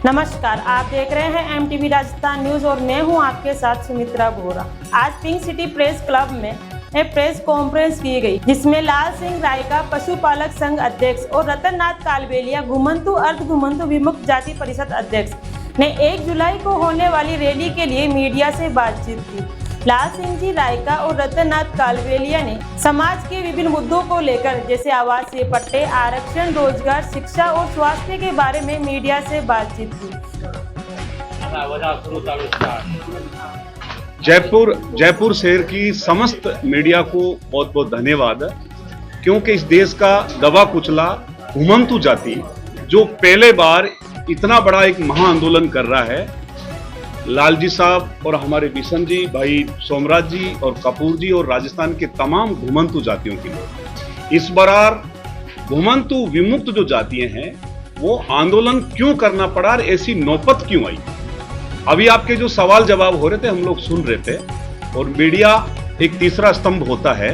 नमस्कार, आप देख रहे हैं एमटीवी राजस्थान न्यूज और मैं हूं आपके साथ सुमित्रा बोरा। आज पिंक सिटी प्रेस क्लब में एक प्रेस कॉन्फ्रेंस की गई, जिसमें लाल सिंह रायका पशुपालक संघ अध्यक्ष और रतन नाथ कालबेलिया घुमंतु अर्ध घुमंतु विमुक्त जाति परिषद अध्यक्ष ने 1 जुलाई को होने वाली रैली के लिए मीडिया से बातचीत की। लाल सिंह जी रायका और रतन नाथ कालबेलिया ने समाज के विभिन्न मुद्दों को लेकर जैसे आवासीय पट्टे, आरक्षण, रोजगार, शिक्षा और स्वास्थ्य के बारे में मीडिया से बातचीत की। जयपुर शहर की समस्त मीडिया को बहुत बहुत धन्यवाद, क्योंकि इस देश का दबा कुचला घुमंतु जाति जो पहले बार इतना बड़ा एक महा आंदोलन कर रहा है, लालजी साहब और हमारे बिशन जी, भाई सोमराज जी और कपूर जी और राजस्थान के तमाम घुमंतु जातियों के लोग इस बार घुमंतु विमुक्त जो जातियां हैं वो आंदोलन क्यों करना पड़ा और ऐसी नौबत क्यों आई। अभी आपके जो सवाल जवाब हो रहे थे हम लोग सुन रहे थे, और मीडिया एक तीसरा स्तंभ होता है।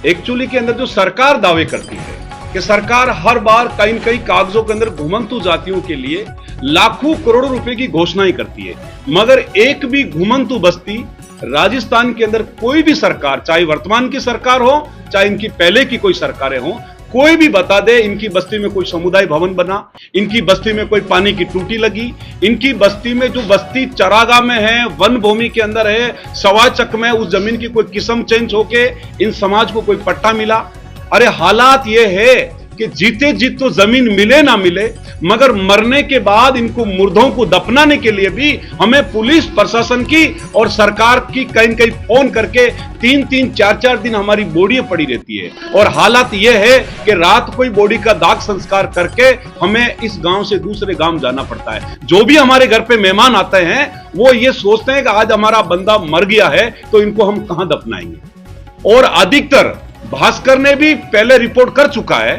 एक्चुअली के अंदर जो सरकार दावे करती है कि सरकार हर बार कहीं न कहीं कागजों के अंदर घुमंतु जातियों के लिए लाखों करोड़ों रुपए की घोषणाएं करती है, मगर एक भी घुमंतु बस्ती राजस्थान के अंदर कोई भी सरकार, चाहे वर्तमान की सरकार हो चाहे इनकी पहले की कोई सरकारें हो, कोई भी बता दे इनकी बस्ती में कोई समुदाय भवन बना, इनकी बस्ती में कोई पानी की टूटी लगी, इनकी बस्ती में जो बस्ती चरागाह में है, वन भूमि के अंदर है, सवाचक में उस जमीन की कोई किस्म चेंज होके इन समाज को कोई पट्टा मिला। अरे हालात ये है कि जीते जीत तो जमीन मिले ना मिले, मगर मरने के बाद इनको मुर्दों को दफनाने के लिए भी हमें पुलिस प्रशासन की और सरकार की कहीं कहीं फोन करके 3-3, 4-4 दिन हमारी बॉडी पड़ी रहती है। और हालात यह है कि रात कोई बॉडी का दाग संस्कार करके हमें इस गांव से दूसरे गांव जाना पड़ता है। जो भी हमारे घर पे मेहमान आते हैं वो ये सोचते हैं कि आज हमारा बंदा मर गया है तो इनको हम कहां दफनाएंगे। और अधिकतर भास्कर ने भी पहले रिपोर्ट कर चुका है,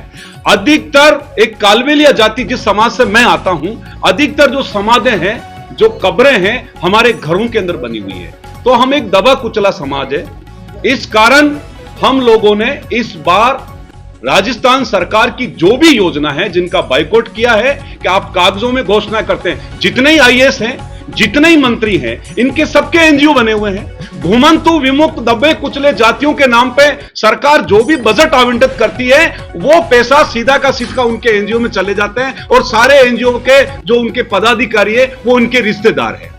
अधिकतर एक कालबेलिया जाति जिस समाज से मैं आता हूं, अधिकतर जो समाधें हैं, जो कब्रें हैं हमारे घरों के अंदर बनी हुई है। तो हम एक दबा कुचला समाज है। इस कारण हम लोगों ने इस बार राजस्थान सरकार की जो भी योजना है जिनका बायकॉट किया है कि आप कागजों में घोषणा करते हैं, जितने ही आईएएस हैं, जितने ही मंत्री हैं, इनके सबके एनजीओ बने हुए हैं। घुमंतु विमुक्त दबे कुचले जातियों के नाम पे सरकार जो भी बजट आवंटित करती है वो पैसा सीधा का सीधा उनके एनजीओ में चले जाते हैं, और सारे एनजीओ के जो उनके पदाधिकारी है वो उनके रिश्तेदार हैं।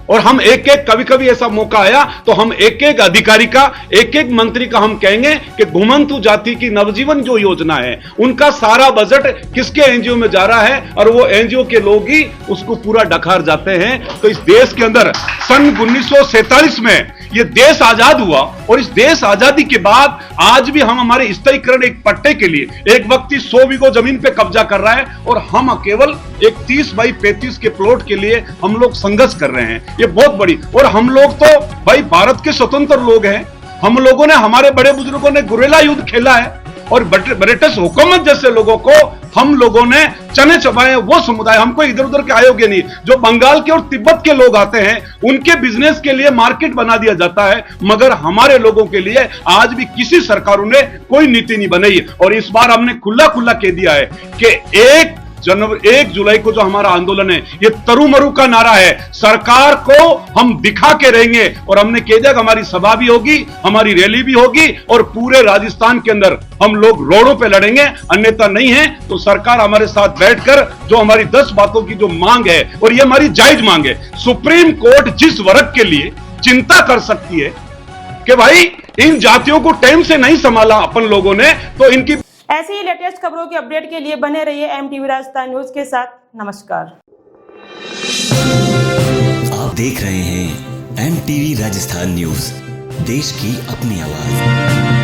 और हम कभी कभी ऐसा मौका आया तो हम एक अधिकारी का, एक मंत्री का हम कहेंगे कि घुमंतु जाति की नवजीवन जो योजना है उनका सारा बजट किसके एनजीओ में जा रहा है, और वो एनजीओ के लोग ही उसको पूरा डकार जाते हैं। तो इस देश के अंदर सन 1947 में ये देश आजाद हुआ, और इस देश आजादी के बाद आज भी हम हमारे स्तरीकरण एक पट्टे के लिए एक व्यक्ति 100 बीघा जमीन पे कब्जा कर रहा है, और हम केवल एक 30 बाई 35 के प्लॉट के लिए हम लोग संघर्ष कर रहे हैं। ये बहुत बड़ी, और हम लोग तो भाई भारत के स्वतंत्र लोग हैं। हम लोगों ने, हमारे बड़े बुजुर्गों ने गुरिल्ला युद्ध खेला है, और ब्रिटिश हुकूमत जैसे लोगों को हम लोगों ने चने चबाए। वो समुदाय, हमको इधर उधर के आयोग्य नहीं, जो बंगाल के और तिब्बत के लोग आते हैं उनके बिजनेस के लिए मार्केट बना दिया जाता है, मगर हमारे लोगों के लिए आज भी किसी सरकारों ने कोई नीति नहीं बनाई। और इस बार हमने खुला कह दिया है कि 1 जुलाई को जो हमारा आंदोलन है ये तरुमरु का नारा है। सरकार को हम दिखा के रहेंगे, और हमने कह दिया कि हमारी सभा भी होगी, हमारी रैली भी होगी, और पूरे राजस्थान के अंदर हम लोग रोडों पे लड़ेंगे। अन्यथा नहीं है तो सरकार हमारे साथ बैठकर जो हमारी 10 बातों की जो मांग है, और ये हमारी जायज मांग है, सुप्रीम कोर्ट जिस वर्ग के लिए चिंता कर सकती है कि भाई इन जातियों को टाइम से नहीं संभाला अपन लोगों ने, तो इनकी ऐसी ही लेटेस्ट खबरों के अपडेट के लिए बने रहिए एमटीवी राजस्थान न्यूज के साथ। नमस्कार। आप देख रहे हैं एमटीवी राजस्थान न्यूज, देश की अपनी आवाज।